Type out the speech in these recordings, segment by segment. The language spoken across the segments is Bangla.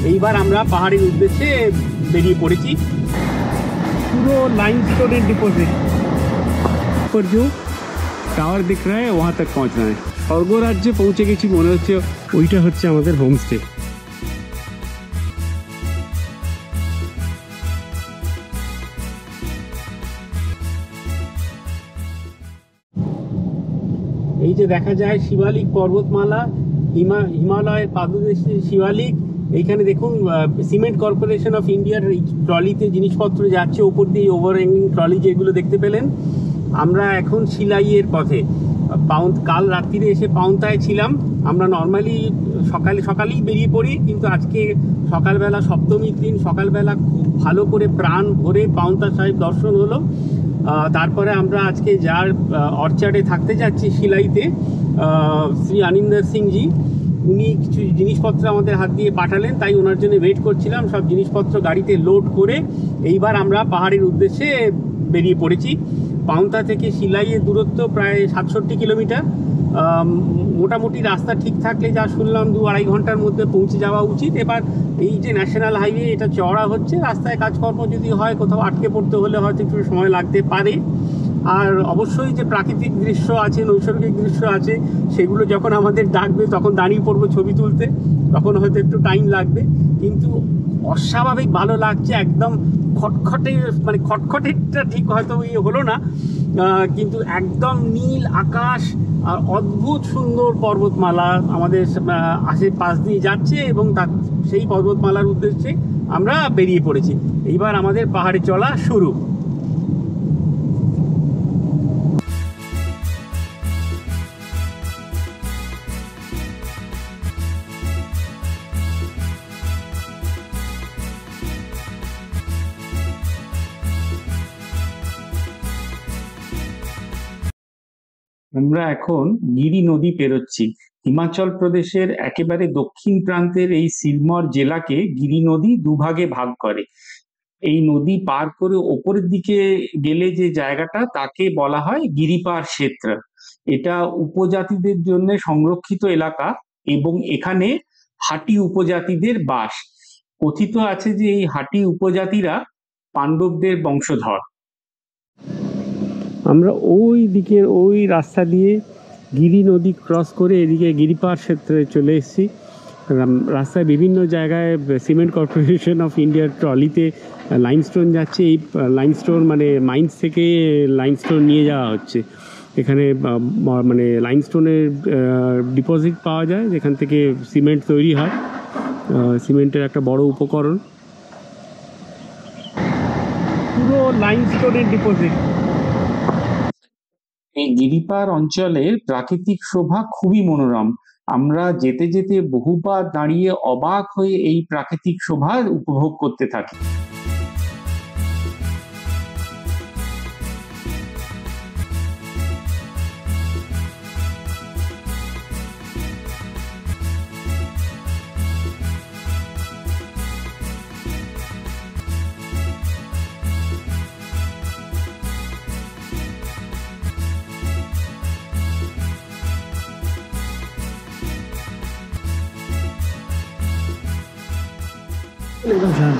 এইবার আমরা পাহাড়ের উদ্দেশ্যে বেরিয়ে পড়েছি। পুরো लाइमस्टोन डिपॉजिट पर जो টাওয়ার दिख रहा है वहाँ तक पहुँचना है। স্বর্গরাজ্যে পৌঁছে গেছি মনে হচ্ছে। ওইটা হচ্ছে আমাদের হোমস্টে। এই যে দেখা যায় শিবালিক পর্বতমালা, হিমালয়ের পাদদেশে শিবালিক। এইখানে দেখুন সিমেন্ট কর্পোরেশন অফ ইন্ডিয়ার এই ট্রলিতে জিনিসপত্র যাচ্ছে ওপর দিয়ে, ওভারহ্যাঙ্গিং ট্রলি যেগুলো দেখতে পেলেন। আমরা এখন শিলাইয়ের পথে। কাল রাত্রিরে এসে পাউন্তায় ছিলাম। আমরা নর্মালি সকালেই বেরিয়ে পড়ি, কিন্তু আজকে সকালবেলা, সপ্তমীর দিন সকালবেলা খুব ভালো করে প্রাণ ভরে পাউন্তা সাহেব দর্শন হলো। তারপরে আমরা আজকে যার অর্চার্ডে থাকতে যাচ্ছি শিলাইতে, শ্রী অনিন্দর সিংজি, উনি কিছু জিনিসপত্র আমাদের হাত দিয়ে পাঠালেন, তাই ওনার জন্য ওয়েট করছিলাম। সব জিনিসপত্র গাড়িতে লোড করে এইবার আমরা পাহাড়ের উদ্দেশ্যে বেরিয়ে পড়েছি। পাউন্তা থেকে শিলাইয়ের দূরত্ব প্রায় 67 কিলোমিটার। মোটামুটি রাস্তা ঠিক থাকলে যা শুনলাম 2-2.5 ঘন্টার মধ্যে পৌঁছে যাওয়া উচিত। এবার এই যে ন্যাশনাল হাইওয়ে, এটা চওড়া হচ্ছে, রাস্তায় কাজকর্ম যদি হয়, কোথাও আটকে পড়তে হলে হয়তো একটু সময় লাগতে পারে। আর অবশ্যই যে প্রাকৃতিক দৃশ্য আছে, নৈসর্গিক দৃশ্য আছে, সেগুলো যখন আমাদের ডাকবে তখন দাঁড়িয়ে পড়বো ছবি তুলতে, তখন হয়তো একটু টাইম লাগবে। কিন্তু অস্বাভাবিক ভালো লাগছে। একদম খটখটেটা ঠিক হয়তো হলো না, কিন্তু একদম নীল আকাশ আর অদ্ভুত সুন্দর পর্বতমালা আমাদের আশেপাশ দিয়ে যাচ্ছে, এবং সেই পর্বতমালার উদ্দেশ্যে আমরা বেরিয়ে পড়েছি। এইবার আমাদের পাহাড়ে চলা শুরু। আমরা এখন গিরি নদী পেরোচ্ছি। হিমাচল প্রদেশের একেবারে দক্ষিণ প্রান্তের এই সিরমর জেলাকে গিরি নদী দুভাগে ভাগ করে। এই নদী পার করে ওপরের দিকে গেলে যে জায়গাটা, তাকে বলা হয় গিরিপার ক্ষেত্র। এটা উপজাতিদের জন্য সংরক্ষিত এলাকা, এবং এখানে হাটি উপজাতিদের বাস। কথিত আছে যে এই হাটি উপজাতিরা পাণ্ডবদের বংশধর। আমরা ওই দিকের ওই রাস্তা দিয়ে গিরি নদী ক্রস করে এদিকে গিরিপার ক্ষেত্রে চলে এসেছি। রাস্তায় বিভিন্ন জায়গায় সিমেন্ট কর্পোরেশন অফ ইন্ডিয়ার ট্রলিতে লাইমস্টোন যাচ্ছে। এই লাইমস্টোন মানে মাইন্স থেকে লাইমস্টোন নিয়ে যাওয়া হচ্ছে। এখানে মানে লাইমস্টোনের ডিপোজিট পাওয়া যায়, যেখান থেকে সিমেন্ট তৈরি হয়। সিমেন্টের একটা বড় উপকরণ। পুরো লাইমস্টোনের ডিপোজিট। এই গিরিপার অঞ্চলের প্রাকৃতিক শোভা খুবই মনোরম। আমরা যেতে যেতে বহুবার দাঁড়িয়ে অবাক হয়ে এই প্রাকৃতিক শোভা উপভোগ করতে থাকি। एकदम शांत।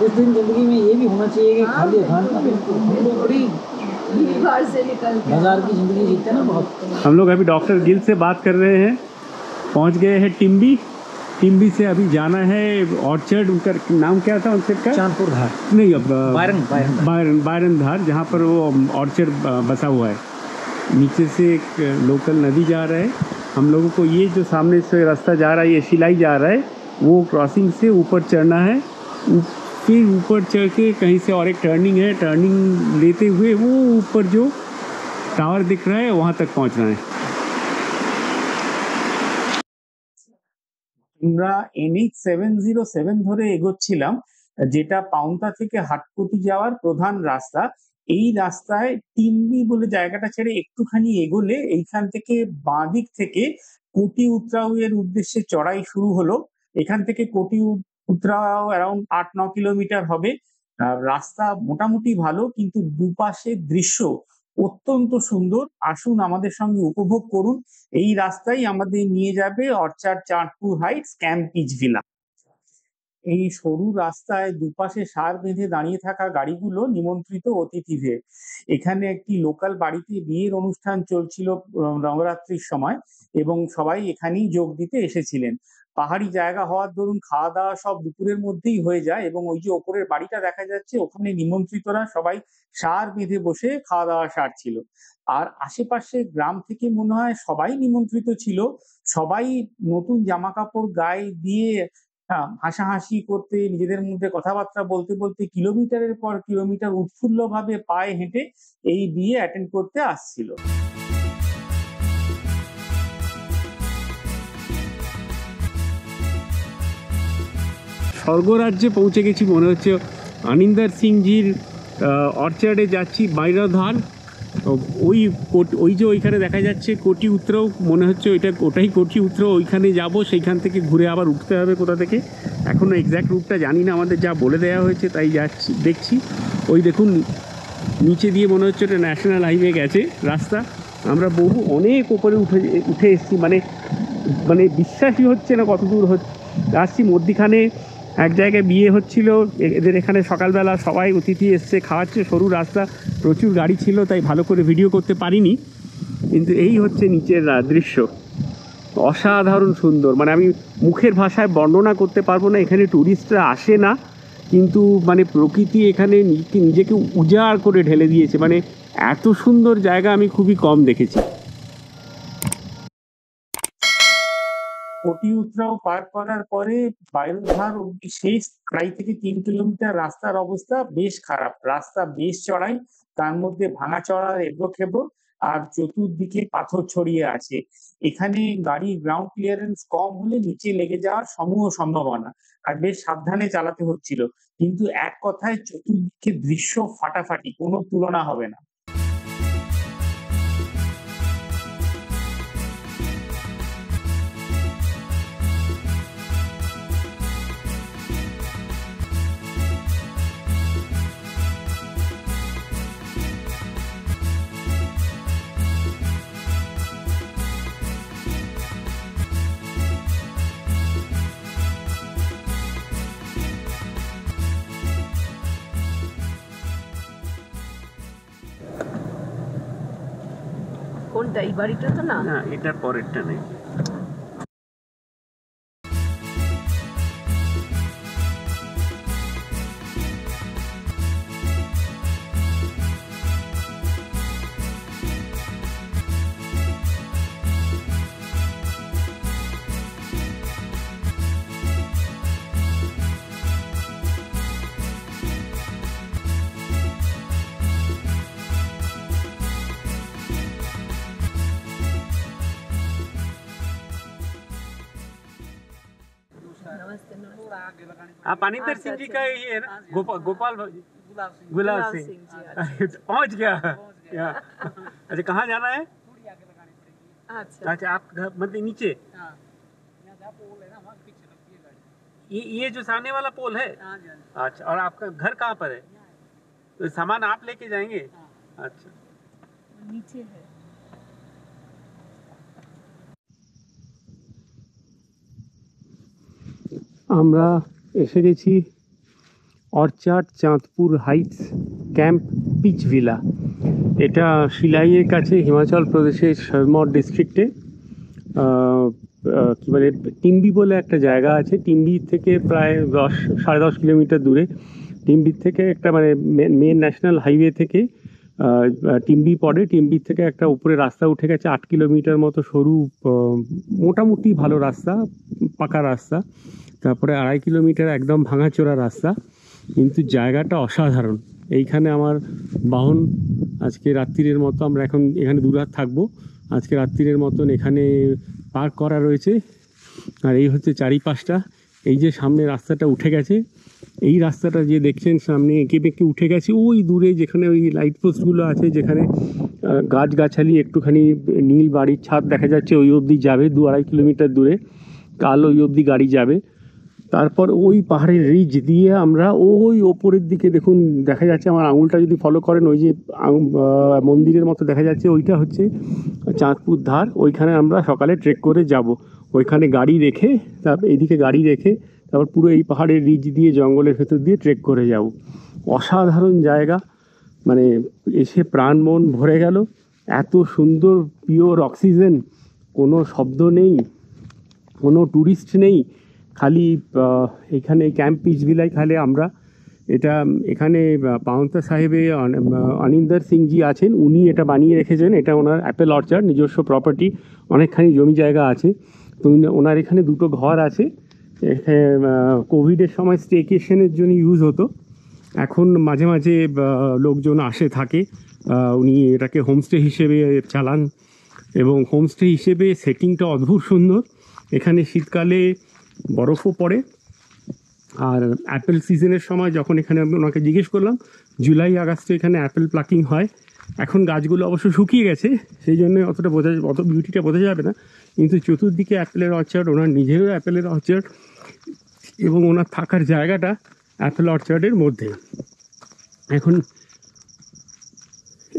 उस दिन जिंदगी में ये भी होना चाहिए कि खाली खान हम लोग बड़ी बाजार की जिंदगी जीते हैं ना बहुत। हम लोग अभी डॉक्टर गिल से बात कर रहे हैं। पहुंच गए हैं टिम्बी। टिम्बी से अभी जाना है ऑर्चर्ड। उनका नाम क्या था ऑर्चर्ड का? चांदपुर धार। नहीं, बायरन धार, जहाँ पर वो ऑर्चर्ड बसा हुआ है। नीचे से एक लोकल नदी जा रहा है। हम लोगों को ये जो सामने से रास्ता जा रहा है, ये शिलाई जा रहा है, वो क्रॉसिंग से ऊपर चढ़ना है। फिर ऊपर चढ़ के कहीं से और एक टर्निंग है, टर्निंग लेते हुए वो ऊपर जो टावर दिख रहा है वहाँ तक पहुँचना है। আমরা NH 707 ধরে এগোচ্ছিলাম, যেটা পাউন্তা থেকে হাটকুটি যাওয়ার প্রধান রাস্তা। এই রাস্তায় টিম্বি বলে জায়গাটা ছেড়ে একটুখানি এগোলে এইখান থেকে বাঁ দিক থেকে কোটি উত্রাউ এর উদ্দেশ্যে চড়াই শুরু হলো। এখান থেকে কোটি উত্রাউ অ্যারাউন্ড 8-9 কিলোমিটার হবে। রাস্তা মোটামুটি ভালো, কিন্তু দুপাশের দৃশ্য অত্যন্ত সুন্দর। আসুন আমাদের সঙ্গে উপভোগ করুন। এই রাস্তাই আমাদের নিয়ে যাবে Orchard Chandpur Heights Camp Pitch Villa. এই সরু রাস্তায় দুপাশে সার বেঁধে দাঁড়িয়ে থাকা গাড়িগুলো নিমন্ত্রিত অতিথিদের। এখানে একটি লোকাল বাড়িতে বিয়ের অনুষ্ঠান চলছিল নবরাত্রির সময়, এবং সবাই এখানেই যোগ দিতে এসেছিলেন। পাহাড়ি জায়গা হওয়ার দরুন খাওয়া দাওয়া সব দুপুরের মধ্যেই হয়ে যায়, এবং ওই যে ওপরের বাড়িটা দেখা যাচ্ছে ওখানে নিমন্ত্রিতরা সবাই সার বেঁধে বসে খাওয়া দাওয়া সারছিল। আর আশেপাশে গ্রাম থেকে মনে হয় সবাই নিমন্ত্রিত ছিল। সবাই নতুন জামা কাপড় গায়ে দিয়ে হাসাহাসি করতে, নিজেদের মধ্যে কথাবার্তা বলতে বলতে কিলোমিটারের পর কিলোমিটার উৎফুল্ল ভাবে পায়ে হেঁটে এই বিয়ে অ্যাটেন্ড করতে আসছিল। স্বর্গরাজ্যে পৌঁছে গেছি মনে হচ্ছে। অনিন্দর সিংজির অর্চার্ডে যাচ্ছি, বাইরাধার। ওই যে ওইখানে দেখা যাচ্ছে কোটি উত্তরাও, মনে হচ্ছে ওটাই কোটি উত্তর। ওইখানে যাব, সেইখান থেকে ঘুরে আবার উঠতে হবে কোথা থেকে, এখনও এক্স্যাক্ট রুটটা জানি না, আমাদের যা বলে দেওয়া হয়েছে তাই যাচ্ছি, দেখছি। ওই দেখুন নিচে দিয়ে মনে হচ্ছে ওটা ন্যাশনাল হাইওয়ে গেছে রাস্তা। আমরা অনেক ওপরে উঠে এসেছি, মানে বিশ্বাসই হচ্ছে না কত দূর আসছি। মধ্যিখানে এক জায়গায় বিয়ে হচ্ছিল এদের এখানে, সকালবেলা সবাই অতিথি এসছে, খাওয়াচ্ছে, সরু রাস্তা, প্রচুর গাড়ি ছিল, তাই ভালো করে ভিডিও করতে পারিনি। কিন্তু এই হচ্ছে নিচের দৃশ্য, অসাধারণ সুন্দর। মানে আমি মুখের ভাষায় বর্ণনা করতে পারবো না। এখানে ট্যুরিস্টরা আসে না, কিন্তু মানে প্রকৃতি এখানে নিজেকে উজাড় করে ঢেলে দিয়েছে। মানে এত সুন্দর জায়গা আমি খুবই কম দেখেছি। কোটি উত্তরাও পার করার পরে বাইরধার অব্দি শেষ 2.5 থেকে 3 কিলোমিটার রাস্তার অবস্থা বেশ খারাপ। রাস্তা বেশ চড়াই, তার মধ্যে ভাঙা চড়া এবড়ো খেবড়ো, আর চতুর্দিকে পাথর ছড়িয়ে আছে। এখানে গাড়ির গ্রাউন্ড ক্লিয়ারেন্স কম হলে নিচে লেগে যাওয়ার সমূহ সম্ভাবনা, আর বেশ সাবধানে চালাতে হচ্ছিল। কিন্তু এক কথায় চতুর্দিকে দৃশ্য ফাটাফাটি, কোনো তুলনা হবে না। কোনটা, এই বাড়িটা তো না? না, এটার পরেরটা নেই। आप अनिंदर सिंह जी का ये है ना, गोपाल गुलाब सिंह जी। पहुंच गया। अच्छा, कहाँ जाना है? अच्छा, आप मतलब नीचे, ये जो सामने वाला पोल है। अच्छा, और आपका घर कहाँ पर है? तो सामान आप लेके जाएंगे? अच्छा, नीचे है। আমরা এসে গেছি Orchard Chandpur Heights Camp Pitch Villa. এটা শিলাইয়ের কাছে, হিমাচল প্রদেশের সিরমৌর ডিস্ট্রিক্টে। কী বলে, টিম্বি বলে একটা জায়গা আছে। টিম্বি থেকে প্রায় 10-10.5 কিলোমিটার দূরে। টিম্বির থেকে একটা মানে মেন ন্যাশনাল হাইওয়ে থেকে টিম্বি পড়ে। টিম্বির থেকে একটা উপরে রাস্তা উঠে গেছে 8 কিলোমিটার মতো, সরু মোটামুটি ভালো রাস্তা, পাকা রাস্তা। তারপরে 2.5 কিলোমিটার একদম ভাঙাচোরা রাস্তা, কিন্তু জায়গাটা অসাধারণ। এইখানে আমার বাহন আজকে রাত্রিরের মতো, আমরা এখন এখানে 2 রাত থাকবো। আজকে রাত্রিরের মতন এখানে পার্ক করা রয়েছে। আর এই হচ্ছে চারিপাশটা। এই যে সামনে রাস্তাটা উঠে গেছে, এই রাস্তাটা যে দেখছেন সামনে এঁকে বেঁকে উঠে গেছে, ওই দূরে যেখানে ওই লাইট পোস্টগুলো আছে, যেখানে গাছগাছালি, একটুখানি নীল বাড়ির ছাদ দেখা যাচ্ছে, ওই অবধি যাবে 2-2.5 কিলোমিটার দূরে। কাল ওই অবধি গাড়ি যাবে। তারপর ওই পাহাড়ের রিজ দিয়ে আমরা ওই ওপরের দিকে দেখুন, দেখা যাচ্ছে আমার আঙুলটা যদি ফলো করেন, ওই যে মন্দিরের মতো দেখা যাচ্ছে, ওইটা হচ্ছে চাঁদপুর ধার। ওইখানে আমরা সকালে ট্রেক করে যাব। ওইখানে গাড়ি রেখে, তারপর এইদিকে গাড়ি রেখে তারপর পুরো এই পাহাড়ের রিজ দিয়ে জঙ্গলের ভেতর দিয়ে ট্রেক করে যাব। অসাধারণ জায়গা, মানে এসে প্রাণ মন ভরে গেল। এত সুন্দর পিওর অক্সিজেন, কোনো শব্দ নেই, কোনো ট্যুরিস্ট নেই, খালি এখানে ক্যাম্প পিচ ভিলায় খালি আমরা। এটা এখানে পাওন্তা সাহেবে অনিন্দর সিংজি আছেন, উনি এটা বানিয়ে রেখেছেন। এটা ওনার অ্যাপেল অর্চার্ড, নিজস্ব প্রপার্টি, অনেকখানি জমি জায়গা আছে। তো ওনার এখানে দুটো ঘর আছে। কোভিডের সময় স্টেকেশনের জন্য ইউজ হতো, এখন মাঝে মাঝে লোকজন আসে থাকে। উনি এটাকে হোমস্টে হিসেবে চালান, এবং হোমস্টে হিসেবে সেটিংটা অদ্ভুত সুন্দর। এখানে শীতকালে বরফও পড়ে, আর অ্যাপেল সিজনের সময় যখন এখানে আমি ওনাকে জিজ্ঞেস করলাম, জুলাই আগস্টে এখানে অ্যাপেল প্লাকিং হয়। এখন গাছগুলো অবশ্য শুকিয়ে গেছে, সেই জন্য অত বিউটিটা বোঝা যাবে না, কিন্তু চতুর্দিকে অ্যাপেলের অর্চার্ড, ওনার নিজেরও অ্যাপেলের অর্চার্ড, এবং ওনার থাকার জায়গাটা অ্যাপেল অর্চার্ডের মধ্যে। এখন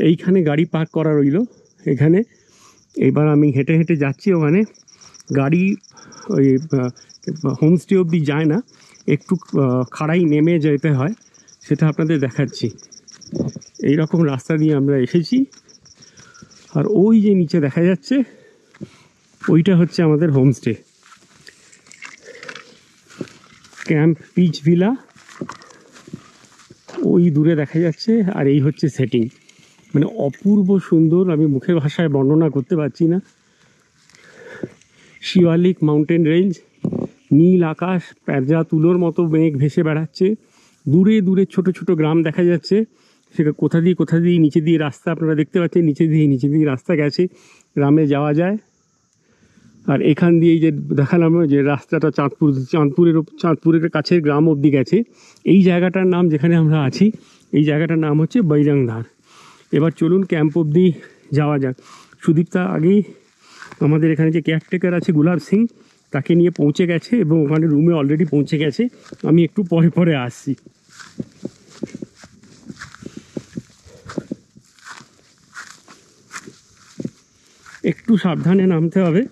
এইখানে গাড়ি পার্ক করা রইল এখানে। এবার আমি হেঁটে হেঁটে যাচ্ছি, ওখানে গাড়ি ওই হোমস্টে অবধি যায় না, একটু খাড়াই নেমে যেতে হয়, সেটা আপনাদের দেখাচ্ছি। এই রকম রাস্তা দিয়ে আমরা এসেছি, আর ওই যে নিচে দেখা যাচ্ছে ওইটা হচ্ছে আমাদের হোমস্টে, ক্যাম্প পিচ ভিলা, ওই দূরে দেখা যাচ্ছে। আর এই হচ্ছে সেটিং, মানে অপূর্ব সুন্দর, আমি মুখের ভাষায় বর্ণনা করতে পারছি না। শিওয়ালিক মাউন্টেন রেঞ্জ, নীল আকাশ, প্যাঁজা তুলোর মতো মেঘ ভেসে বেড়াচ্ছে, দূরে দূরে ছোট ছোট গ্রাম দেখা যাচ্ছে। সেটা কোথা দিয়ে নিচে দিয়ে রাস্তা আপনারা দেখতে পাচ্ছেন, নিচে দিয়ে রাস্তা গেছে, গ্রামে যাওয়া যায়। আর এখান দিয়েই যে দেখালাম যে রাস্তাটা চাঁদপুরের কাছের গ্রাম অবধি গেছে। এই জায়গাটার নাম, যেখানে আমরা আছি, এই জায়গাটার নাম হচ্ছে বৈরাংধার। এবার চলুন ক্যাম্প অবধি যাওয়া যাক। সুদীপ্তা আগেই আমাদের এখানে যে কেয়ারটেকার আছে গুলাব সিং, তাকে নিয়ে পৌঁছে গেছে এবং ওখানে রুমে অলরেডি পৌঁছে গেছে। আমি একটু পরে পরে আসছি। একটু সাবধানে নামতে হবে।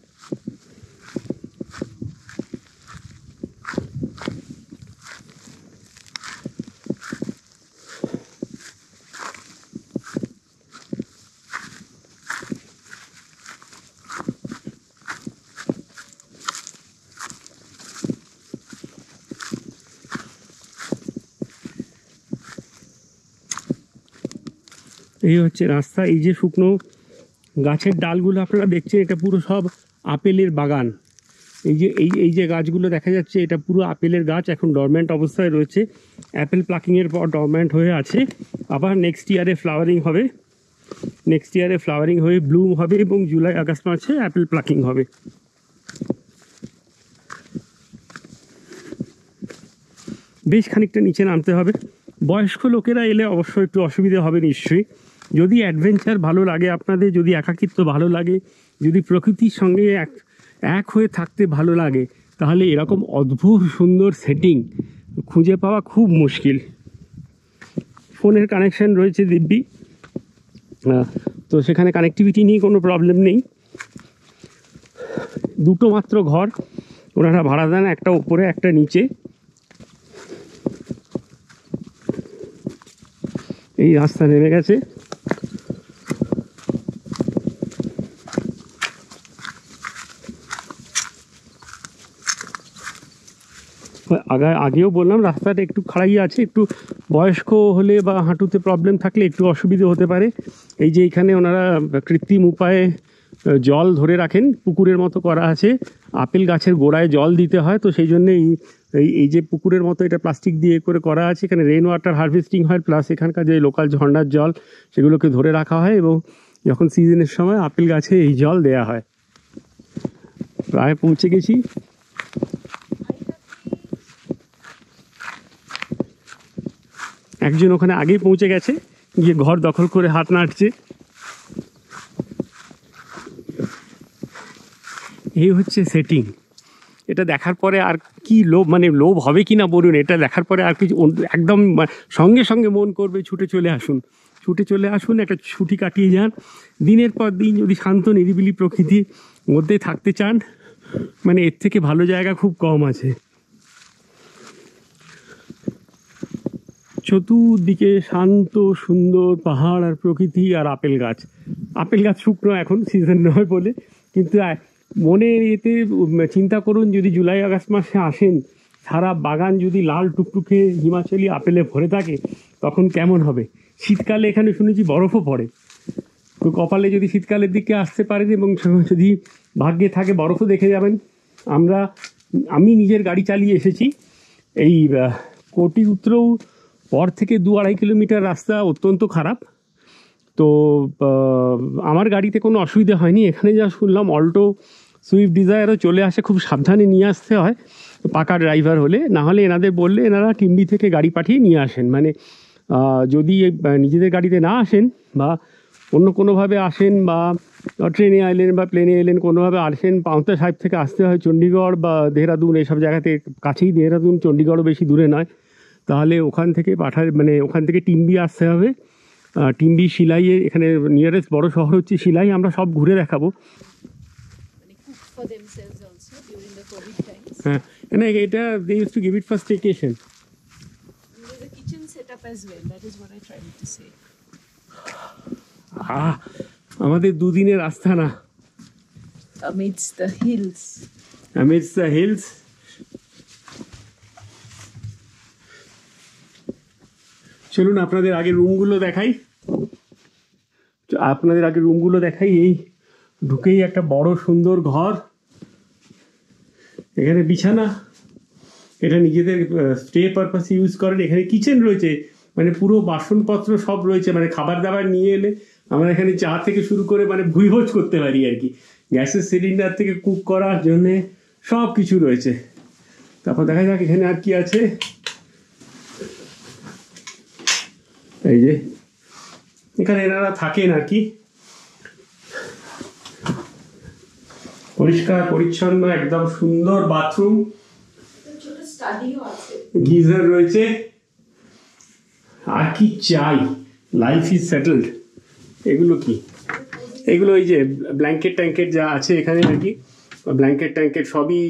এই হচ্ছে রাস্তা। এই যে শুকনো গাছের ডালগুলো আপনারা দেখছেন, এটা পুরো সব আপেলের বাগান। এই যে গাছগুলো দেখা যাচ্ছে, এটা পুরো আপেলের গাছ। এখন ডরমেন্ট অবস্থায় রয়েছে, অ্যাপেল প্লাকিংয়ের পর ডরমেন্ট হয়ে আছে। আবার নেক্সট ইয়ারে ফ্লাওয়ারিং হয়ে ব্লুম হবে, এবং জুলাই আগস্ট মাসে অ্যাপেল প্লাকিং হবে। বেশ খানিকটা নিচে নামতে হবে। বয়স্ক লোকেরা এলে অবশ্যই একটু অসুবিধা হবে নিশ্চয়ই। যদি অ্যাডভেঞ্চার ভালো লাগে আপনাদের, যদি একাকিত্ব ভালো লাগে, যদি প্রকৃতির সঙ্গে এক হয়ে থাকতে ভালো লাগে, তাহলে এরকম অদ্ভুত সুন্দর সেটিং খুঁজে পাওয়া খুব মুশকিল। ফোনের কানেকশান রয়েছে দিব্যি, তো সেখানে কানেক্টিভিটি নিয়ে কোনো প্রবলেম নেই। দুটো মাত্র ঘর ওনারা ভাড়া দেন, একটা উপরে একটা নিচে। এই রাস্তা নেমে গেছে। আগেও বললাম রাস্তাটা একটু খাড়াই আছে, একটু বয়স্ক হলে বা হাঁটুতে প্রবলেম থাকলে একটু অসুবিধে হতে পারে। এই যে এখানে ওনারা কৃত্রিম উপায়ে জল ধরে রাখেন, পুকুরের মতো করা আছে। আপেল গাছের গোড়ায় জল দিতে হয়, তো সেই জন্যে এই যে পুকুরের মতো এটা প্লাস্টিক দিয়ে করা আছে। এখানে রেন ওয়াটার হারভেস্টিং হয়, প্লাস এখানকার যে লোকাল ঝর্ণার জল সেগুলোকে ধরে রাখা হয়, এবং যখন সিজনের সময় আপেল গাছে এই জল দেয়া হয়। প্রায় পৌঁছে গেছি। একজন ওখানে আগেই পৌঁছে গেছে, গিয়ে ঘর দখল করে হাত নাড়ছে। এই হচ্ছে সেটিং। এটা দেখার পরে আর কি লোভ হবে কি না বলুন, এটা দেখার পরে আর কিছু একদম সঙ্গে সঙ্গে মন করবে ছুটে চলে আসুন, একটা ছুটি কাটিয়ে যান। দিনের পর দিন যদি শান্ত নিরিবিলি প্রকৃতির মধ্যে থাকতে চান, মানে এর থেকে ভালো জায়গা খুব কম আছে। চতুর্দিকে শান্ত সুন্দর পাহাড় আর প্রকৃতি আর আপেল গাছ। আপেল গাছ শুকনো এখন সিজন নয় বলে, কিন্তু মনের এতে চিন্তা করুন যদি জুলাই আগস্ট মাসে আসেন, সারা বাগান যদি লাল টুকটুকে হিমাচলি আপেলে ভরে থাকে তখন কেমন হবে। শীতকালে এখানে শুনেছি বরফও পড়ে, তো কপালে যদি শীতকালের দিকে আসতে পারেন এবং যদি ভাগ্যে থাকে বরফও দেখে যাবেন। আমি নিজের গাড়ি চালিয়ে এসেছি, এই কোটি উত্তরেও পর থেকে 2-2.5 কিলোমিটার রাস্তা অত্যন্ত খারাপ, তো আমার গাড়িতে কোনো অসুবিধা হয়নি। এখানে যা শুনলাম অল্টো সুইফট ডিজায়ারও চলে আসে, খুব সাবধানে নিয়ে আসতে হয় পাকা ড্রাইভার হলে, না হলে এনাদের বললে এনারা টিম্বি থেকে গাড়ি পাঠিয়ে নিয়ে আসেন। মানে যদি নিজেদের গাড়িতে না আসেন বা অন্য কোনোভাবে আসেন বা ট্রেনে এলেন বা প্লেনে এলেন, কোনোভাবে আসেন, পাঁওতা সাহেব থেকে আসতে হয় চণ্ডীগড় বা দেহরাদুন, এইসব জায়গাতে কাছেই দেহরাদুন, চণ্ডীগড়ও বেশি দূরে নয়, তাহলে ওখান থেকে ওখান থেকে টিম্বি আসতে হবে। টিম্বি শিলাইয়ের এখানে নিয়ারেস্ট বড় শহর হচ্ছে শিলাই, আমরা সব ঘুরে দেখাবো। For themselves also during the COVID times. হ্যাঁ, এটা they used to give it for staycation. There's a kitchen setup as well. That is what I tried to say. আমাদের দুদিনের আস্তানা Amidst the hills. amidst the hills. চলুন আপনাদের আগে রুমগুলো দেখাই। এই ঢুকেই একটা বড় সুন্দর ঘর, এখানে বিছানা, এটা নিজেদের স্টে পারপাসে ইউজ করেন। এখানে কিচেন রয়েছে, মানে পুরো বাসনপত্র সব রয়েছে, মানে খাবার দাবার নিয়ে এলে আমরা এখানে চা থেকে শুরু করে মানে ভুইভোজ করতে পারি আর কি। গ্যাসের সিলিন্ডার থেকে কুক করার জন্যে সব কিছু রয়েছে। তারপর দেখা যাক এখানে আর কি আছে। এই যে এখানে এনারা থাকেন আর কি, পরিষ্কার পরিচ্ছন্ন একদম সুন্দর বাথরুম, গিজার রয়েছে। আর কি চাই, লাইফ ইজ সেটেলড। এগুলো কি? এগুলো এই যে ব্ল্যাঙ্কেট ট্যাঙ্কেট যা আছে এখানে আর কি, ব্ল্যাঙ্কেট ট্যাঙ্কেট সবই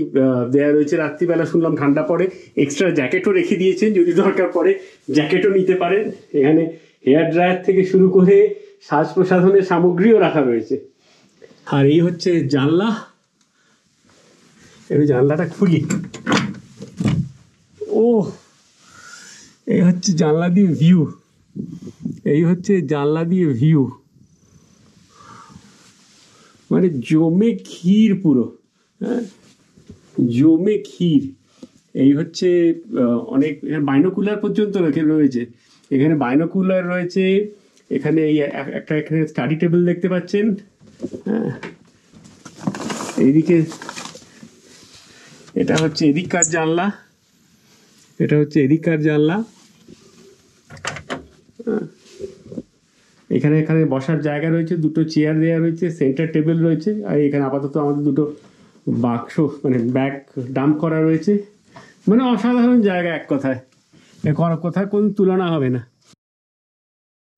দেয়া রয়েছে। রাত্রিবেলা শুনলাম ঠান্ডা পড়ে, এক্সট্রা জ্যাকেটও রেখে দিয়েছেন, যদি দরকার পড়ে জ্যাকেটও নিতে পারেন। এখানে হেয়ার ড্রায়ার থেকে শুরু করে শ্বাস প্রসাধনের সামগ্রীও রাখা রয়েছে। আর এই হচ্ছে জানলা, এই জানলাটা খুলি, ও এই হচ্ছে জানলা দিয়ে ভিউ, মানে জমে ক্ষীর পুরো, হ্যাঁ জমে ক্ষীর। এই হচ্ছে অনেক বাইনোকুলার পর্যন্ত রয়েছে, এখানে বাইনোকুলার রয়েছে। এখানে এই এখানে স্টাডি টেবিল দেখতে পাচ্ছেন। হ্যাঁ, এইদিকে এটা হচ্ছে এদিককার জানলা, এখানে বসার জায়গা রয়েছে, দুটো চেয়ার দেওয়া রয়েছে, সেন্টার টেবিল রয়েছে। আর এখানে আপাতত আমাদের দুটো বাক্স মানে ব্যাগ ডাম্প করা রয়েছে, মানে অসাধারণ জায়গা এক কথায়, কোথায় কোন তুলনা হবে না।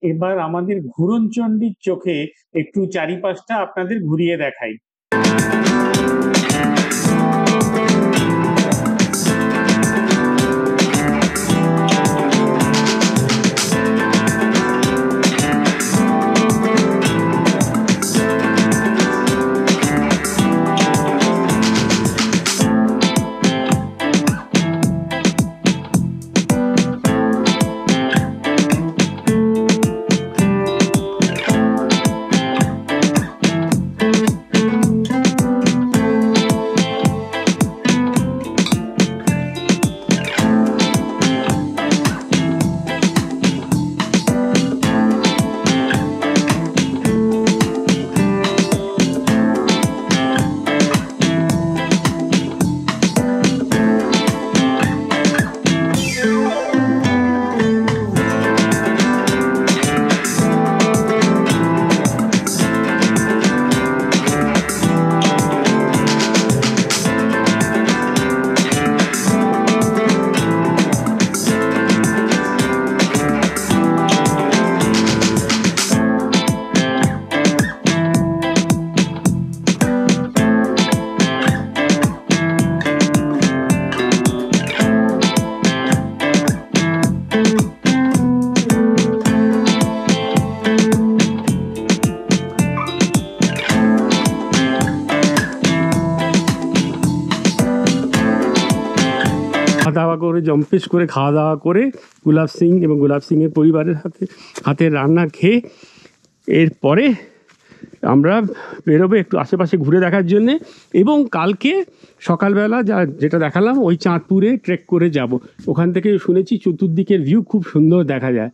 এবার আমাদের ঘুরনচণ্ডীর চোখে একটু চারিপাশটা আপনাদের ঘুরিয়ে দেখাই। দাওয়া করে জম্পেশ করে খাওয়া দাওয়া করে গুলাব সিং এবং গুলাব সিংয়ের পরিবারের হাতে রান্না খেয়ে এরপরে আমরা বেরোবো একটু আশেপাশে ঘুরে দেখার জন্যে, এবং কালকে সকালবেলা যেটা দেখালাম ওই চাঁদপুরে ট্রেক করে যাব। ওখান থেকে শুনেছি চতুর্দিকের ভিউ খুব সুন্দর দেখা যায়।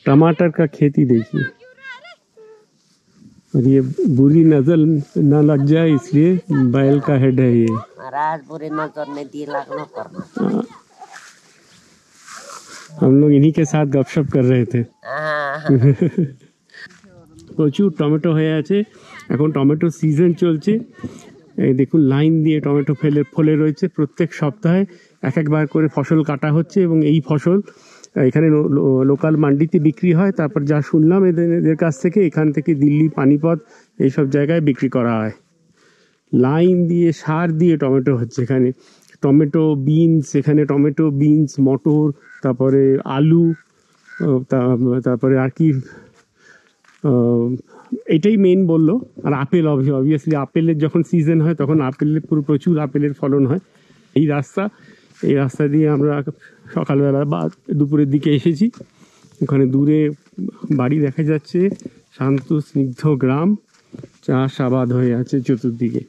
टमाटर का खेती देखिए, और ये बुरी नजर ना लग जाए इसलिए बैल का हेड है ये। महाराज बुरी नजर नहीं दिए लगना करना। हम लोग इन्हीं के साथ गपशप कर रहे थे। প্রচুর টমেটো হয়ে আছে, এখন টমেটো সিজন চলছে। এই দেখুন লাইন দিয়ে টমেটো ফলে রয়েছে। প্রত্যেক সপ্তাহে একবার করে ফসল কাটা হচ্ছে, এবং এই ফসল এখানে লোকাল মান্ডিতে বিক্রি হয়। তারপর যা শুনলাম এদের কাছ থেকে, এখান থেকে দিল্লি, পানিপথ এইসব জায়গায় বিক্রি করা হয়। লাইন দিয়ে সার দিয়ে টমেটো হচ্ছে এখানে। টমেটো বিনস, এখানে টমেটো বিনস, মটর, তারপরে আলু, তারপরে আর কি এটাই মেন বললো। আর আপেল, অবভিয়াসলি আপেলের যখন সিজন হয় তখন আপেলের প্রচুর আপেলের ফলন হয়। এই রাস্তা দিয়ে আমরা সকালবেলা বা দুপুরের দিকে এসেছি। ওখানে দূরে বাড়ি দেখা যাচ্ছে, শান্ত স্নিগ্ধ গ্রাম, চাষাবাদ হয়ে আছে চতুর্দিকে।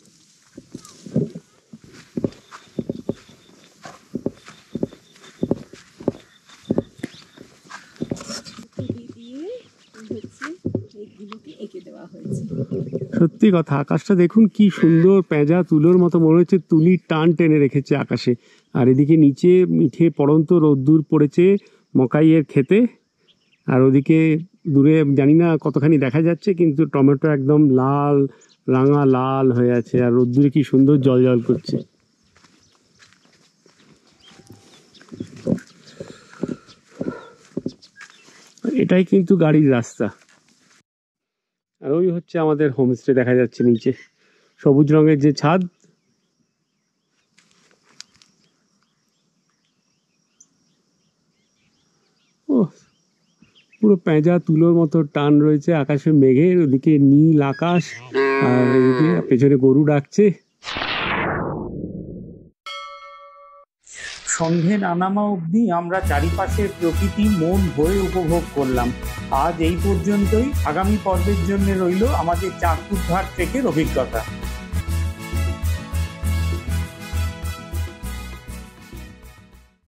সত্যি কথা, আকাশটা দেখুন কি সুন্দর, পেঁজা তুলোর মতো মনে হচ্ছে, তুলির টান টেনে রেখেছে আকাশে। আর এদিকে নিচে মিঠে পড়ন্ত রোদ্দুর পড়েছে মকাইয়ের খেতে। আর ওদিকে দূরে জানি না কতখানি দেখা যাচ্ছে, কিন্তু টমেটো একদম লাল, রাঙা লাল হয়ে আছে, আর রোদ্দুরে কি সুন্দর জল জল করছে। এটাই কিন্তু গাড়ির রাস্তা। আর ওই হচ্ছে আমাদের হোমস্টে দেখা যাচ্ছে নিচে, সবুজ রঙের যে ছাদ। ও পুরো পেঁজা তুলোর মতো টান রয়েছে আকাশে মেঘের, ওদিকে নীল আকাশ, আর এদিকে পেছনে গরু ডাকছে। সন্ধে নানামা অবধি আমরা চারিপাশের প্রকৃতি মন ভরে উপভোগ করলাম। আজ এই পর্যন্তই। আগামী পর্বের জন্য রইল আমাদের চাঁদপুর ঘাট ট্রেকের অভিজ্ঞতা।